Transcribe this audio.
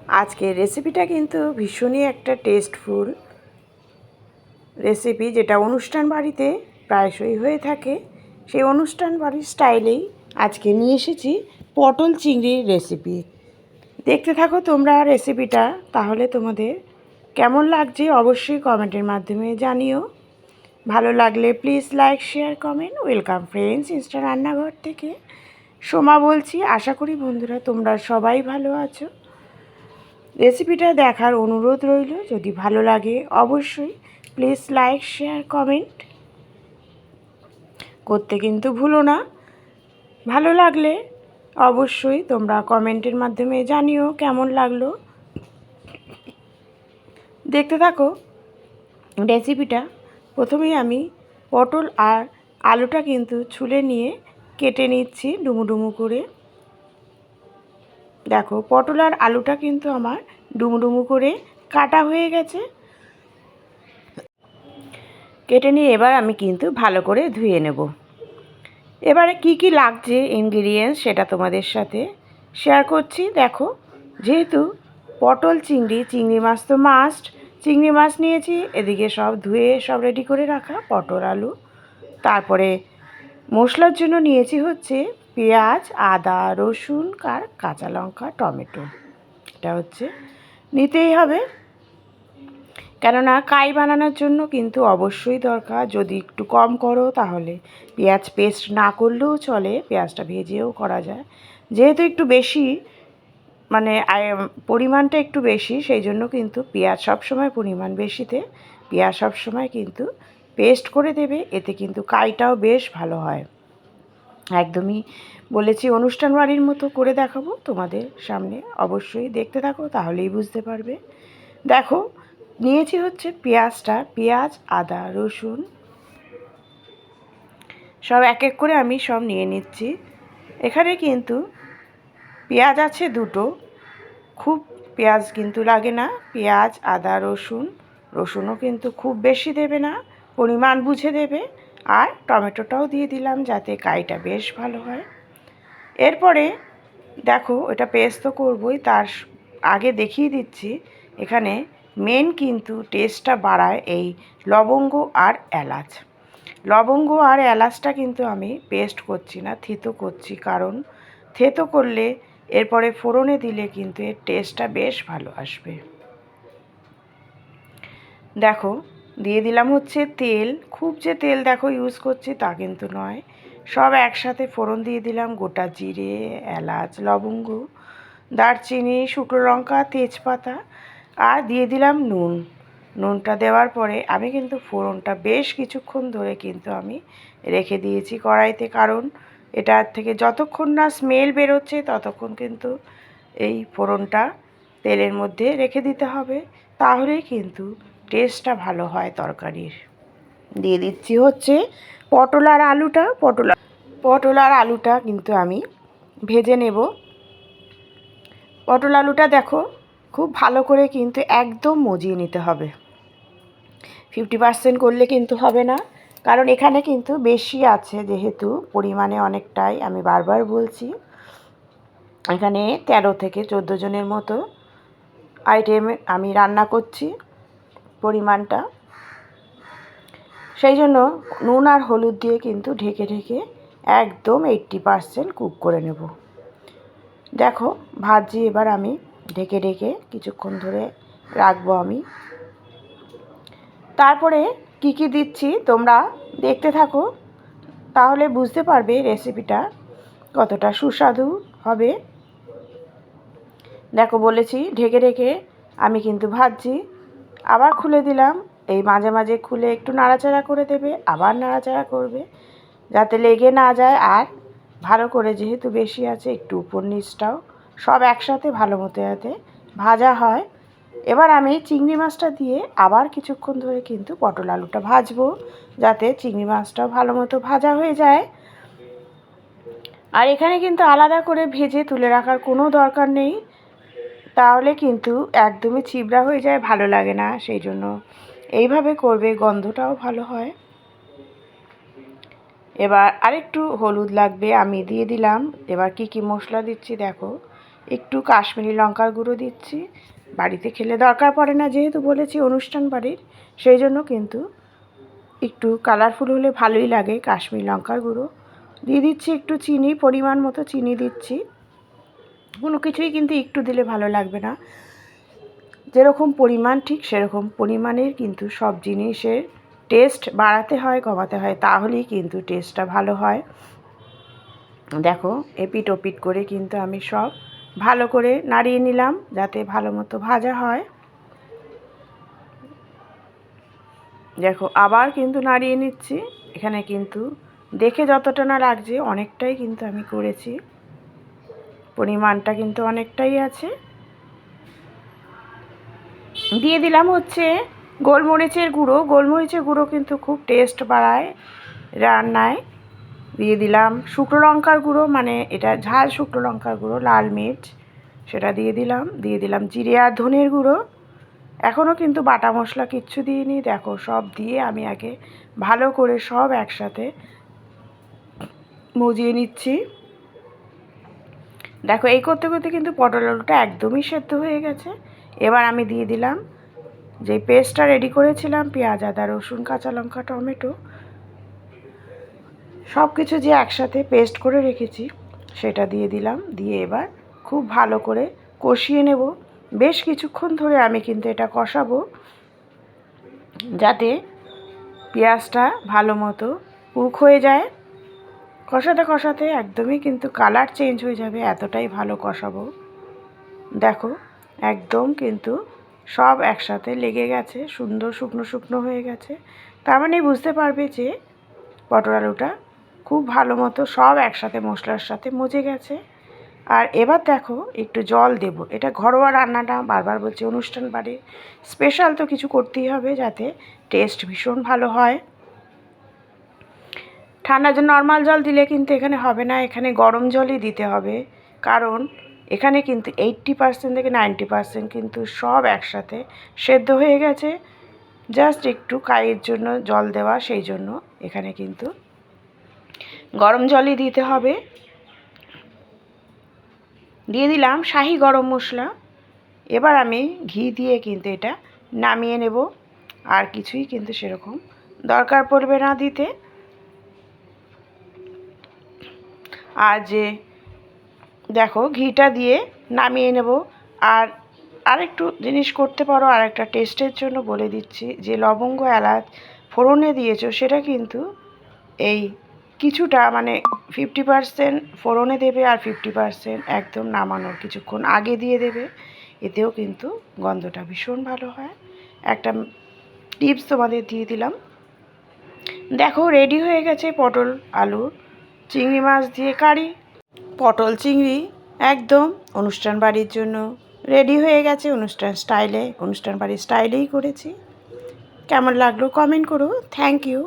আজকের রেসিপিটা কিন্তু ভীষণই একটা টেস্টফুল রেসিপি, যেটা অনুষ্ঠান বাড়িতে প্রায়শই হয়ে থাকে। সেই অনুষ্ঠান বাড়ির স্টাইলেই আজকে নিয়ে এসেছি পটল চিংড়ির রেসিপি। দেখতে থাকো তোমরা রেসিপিটা, তাহলে তোমাদের কেমন লাগছে অবশ্যই কমেন্টের মাধ্যমে জানিও। ভালো লাগলে please like, share, comment. Welcome friends, Insta রান্নাঘর থেকে সোমা বলছি। আশা করি বন্ধুরা তোমরা সবাই ভালো আছো। রেসিপিটা দেখার অনুরোধ রইল। যদি ভালো লাগে অবশ্যই প্লিজ লাইক, শেয়ার, কমেন্ট করতে কিন্তু ভুলো না। ভালো লাগলে অবশ্যই তোমরা কমেন্টের মাধ্যমে জানিও কেমন লাগলো। দেখতে থাকো রেসিপিটা। প্রথমেই আমি পটল আর আলুটা কিন্তু ছুলে নিয়ে কেটে নিচ্ছি ডুমু ডুমু করে। দেখো পটল আর আলুটা কিন্তু আমার ডুমু ডুমু করে কাটা হয়ে গেছে। কেটে নিয়ে এবার আমি কিন্তু ভালো করে ধুয়ে নেব। এবারে কি কি লাগছে ইনগ্রিডিয়েন্টস সেটা তোমাদের সাথে শেয়ার করছি। দেখো, যেহেতু পটল চিংড়ি মাছ তো মাস্ট, চিংড়ি মাছ নিয়েছি। এদিকে সব ধুয়ে সব রেডি করে রাখা পটল আলু। তারপরে মশলার জন্য নিয়েছি হচ্ছে পেঁয়াজ, আদা, রসুন আর কাঁচা লঙ্কা, টমেটো। এটা হচ্ছে নিতেই হবে, কেননা কাই বানানোর জন্য কিন্তু অবশ্যই দরকার। যদি একটু কম করো তাহলে পেঁয়াজ পেস্ট না করলেও চলে, পেঁয়াজটা ভেজেও করা যায়। যেহেতু একটু বেশি মানে পরিমাণটা একটু বেশি, সেই জন্য কিন্তু পেঁয়াজ সবসময় পরিমাণ বেশিতে পেঁয়াজ সবসময় কিন্তু পেস্ট করে দেবে। এতে কিন্তু কাইটাও বেশ ভালো হয়। একদমই বলেছি অনুষ্ঠান বাড়ির মতো করে দেখাবো তোমাদের সামনে, অবশ্যই দেখতে থাকো তাহলেই বুঝতে পারবে। দেখো নিয়েছি হচ্ছে পেঁয়াজ, আদা, রসুন সব এক এক করে আমি সব নিয়ে নিচ্ছি। এখানে কিন্তু পেঁয়াজ আছে দুটো, খুব পেঁয়াজ কিন্তু লাগে না। পেঁয়াজ, আদা, রসুনও কিন্তু খুব বেশি দেবে না, পরিমাণ বুঝে দেবে। আর টমেটোটাও দিয়ে দিলাম যাতে কাইটা বেশ ভালো হয়। এরপরে দেখো, এটা পেস্ট তো করবই, তার আগে দেখিয়ে দিচ্ছি এখানে মেন কিন্তু টেস্টটা বাড়ায় এই লবঙ্গ আর এলাচ। লবঙ্গ আর এলাচটা কিন্তু আমি পেস্ট করছি না, থেতো করছি। কারণ থেতো করলে এরপরে ফোড়নে দিলে কিন্তু এর টেস্টটা বেশ ভালো আসবে। দেখো দিয়ে দিলাম হচ্ছে তেল। খুব যে তেল দেখো ইউজ করছি তা কিন্তু নয়, সব একসাথে ফোড়ন দিয়ে দিলাম। গোটা জিরে, এলাচ, লবঙ্গ, দারচিনি, শুকনো লঙ্কা, তেজপাতা, আর দিয়ে দিলাম নুন। নুনটা দেওয়ার পরে আমি কিন্তু ফোড়নটা বেশ কিছুক্ষণ ধরে কিন্তু আমি রেখে দিয়েছি কড়াইতে। কারণ এটার থেকে যতক্ষণ না স্মেল বেরোচ্ছে ততক্ষণ কিন্তু এই ফোড়নটা তেলের মধ্যে রেখে দিতে হবে, তাহলেই কিন্তু টেস্টটা ভালো হয় তরকারির। দিয়ে দিচ্ছি হচ্ছে পটল আর আলুটা। পটল আর আলুটা কিন্তু আমি ভেজে নেব। পটল আলুটা দেখো খুব ভালো করে কিন্তু একদম মজিয়ে নিতে হবে। 50% করলে কিন্তু হবে না, কারণ এখানে কিন্তু বেশি আছে, যেহেতু পরিমাণে অনেকটাই। আমি বারবার বলছি এখানে 13 থেকে 14 জনের মতো আইটেম আমি রান্না করছি পরিমাণটা। সেই জন্য নুন আর হলুদ দিয়ে কিন্তু ঢেকে ঢেকে একদম 80% কুক করে নেব। দেখো ভাজি এবার আমি ঢেকে ঢেকে কিছুক্ষণ ধরে রাখবো আমি। তারপরে কি কি দিচ্ছি তোমরা দেখতে থাকো, তাহলে বুঝতে পারবে রেসিপিটা কতটা সুস্বাদু হবে। দেখো বলেছি ঢেকে ঢেকে আমি কিন্তু ভাজছি। আবার খুলে দিলাম, এই মাঝে মাঝে খুলে একটু নাড়াচাড়া করে দেবে, আবার নাড়াচাড়া করবে যাতে লেগে না যায়। আর ভালো করে, যেহেতু বেশি আছে, একটু উপর নিচটাও সব একসাথে ভালো মতো যাতে ভাজা হয়। এবার আমি চিংড়ি মাছটা দিয়ে আবার কিছুক্ষণ ধরে কিন্তু পটল আলুটা ভাজবো, যাতে চিংড়ি মাছটাও ভালো মতো ভাজা হয়ে যায়। আর এখানে কিন্তু আলাদা করে ভেজে তুলে রাখার কোনো দরকার নেই, তাহলে কিন্তু একদমই ছিবড়া হয়ে যায়, ভালো লাগে না। সেই জন্য এইভাবে করবে, গন্ধটাও ভালো হয়। এবার আরেকটু হলুদ লাগবে, আমি দিয়ে দিলাম। এবার কি কি মশলা দিচ্ছি দেখো, একটু কাশ্মীরি লঙ্কার গুঁড়ো দিচ্ছি। বাড়িতে খেলে দরকার পড়ে না, যেহেতু বলেছি অনুষ্ঠান বাড়ির, সেই জন্য কিন্তু একটু কালারফুল হলে ভালোই লাগে। কাশ্মীরি লঙ্কার গুঁড়ো দিয়ে দিচ্ছি, একটু চিনি, পরিমাণ মতো চিনি দিচ্ছি। কোনো কিছুই কিন্তু একটু দিলে ভালো লাগবে না, যেরকম পরিমাণ ঠিক সেরকম পরিমাণের কিন্তু সব জিনিসের টেস্ট বাড়াতে হয়, কমাতে হয়, তাহলেই কিন্তু টেস্টটা ভালো হয়। দেখো এপিট ওপিট করে কিন্তু আমি সব ভালো করে নাড়িয়ে নিলাম, যাতে ভালো মতো ভাজা হয়। দেখো আবার কিন্তু নাড়িয়ে নিচ্ছি। এখানে কিন্তু দেখে যতটা না লাগছে অনেকটাই কিন্তু আমি করেছি, পরিমাণটা কিন্তু অনেকটাই আছে। দিয়ে দিলাম হচ্ছে গোলমরিচের গুঁড়ো। গোলমরিচের গুঁড়ো কিন্তু খুব টেস্ট বাড়ায় রান্নায়। দিয়ে দিলাম শুকনো লঙ্কার গুঁড়ো, মানে এটা ঝাল শুকনো লঙ্কার গুঁড়ো, লাল মির্চ সেটা দিয়ে দিলাম। দিয়ে দিলাম জিরে আর ধনের গুঁড়ো। এখনও কিন্তু বাটা মশলা কিচ্ছু দিইনি। দেখো সব দিয়ে আমি আগে ভালো করে সব একসাথে মজিয়ে নিচ্ছি। দেখো এই করতে করতে কিন্তু পটল আলুটা একদমই সেদ্ধ হয়ে গেছে। এবার আমি দিয়ে দিলাম যে পেস্টটা রেডি করেছিলাম, পেঁয়াজ, আদা, রসুন, কাঁচা লঙ্কা, টমেটো সব কিছু যে একসাথে পেস্ট করে রেখেছি সেটা দিয়ে দিলাম। দিয়ে এবার খুব ভালো করে কষিয়ে নেব। বেশ কিছুক্ষণ ধরে আমি কিন্তু এটা কষাবো, যাতে পেঁয়াজটা ভালো মতো কুক হয়ে যায়। কষাতে কষাতে একদমই কিন্তু কালার চেঞ্জ হয়ে যাবে, এতটাই ভালো কষাবো। দেখো একদম কিন্তু সব একসাথে লেগে গেছে, সুন্দর শুকনো শুকনো হয়ে গেছে। তার মানে বুঝতে পারবে যে পটল আলুটা খুব ভালো মতো সব একসাথে মশলার সাথে মজে গেছে। আর এবার দেখো একটু জল দেব। এটা ঘরোয়া রান্নাটা, বারবার বলছি অনুষ্ঠান বাড়ি স্পেশাল তো কিছু করতেই হবে, যাতে টেস্ট ভীষণ ভালো হয়। ঠান্ডা জল, নর্মাল জল দিলে কিন্তু এখানে হবে না, এখানে গরম জলই দিতে হবে। কারণ এখানে কিন্তু 80% থেকে 90% কিন্তু সব একসাথে সেদ্ধ হয়ে গেছে। জাস্ট একটু কাইয়ের জন্য জল দেওয়া, সেই জন্য এখানে কিন্তু গরম জলই দিতে হবে। দিয়ে দিলাম শাহি গরম মশলা। এবার আমি ঘি দিয়ে কিন্তু এটা নামিয়ে নেব। আর কিছুই কিন্তু সেরকম দরকার পড়বে না দিতে। আর যে দেখো ঘিটা দিয়ে নামিয়ে নেব। আর আরেকটু জিনিস করতে পারো, আর একটা টেস্টের জন্য বলে দিচ্ছি, যে লবঙ্গ এলাচ ফোড়নে দিয়েছো সেটা কিন্তু এই কিছুটা মানে 50% ফোড়নে দেবে, আর 50% একদম নামানোর কিছুক্ষণ আগে দিয়ে দেবে। এতেও কিন্তু গন্ধটা ভীষণ ভালো হয়। একটা টিপস তোমাদের দিয়ে দিলাম। দেখো রেডি হয়ে গেছে পটল আলু চিংড়ি মাছ দিয়ে কারি। পটল চিংড়ি একদম অনুষ্ঠান বাড়ির জন্য রেডি হয়ে গেছে। অনুষ্ঠান বাড়ির স্টাইলেই করেছি। কেমন লাগলো কমেন্ট করো। Thank you.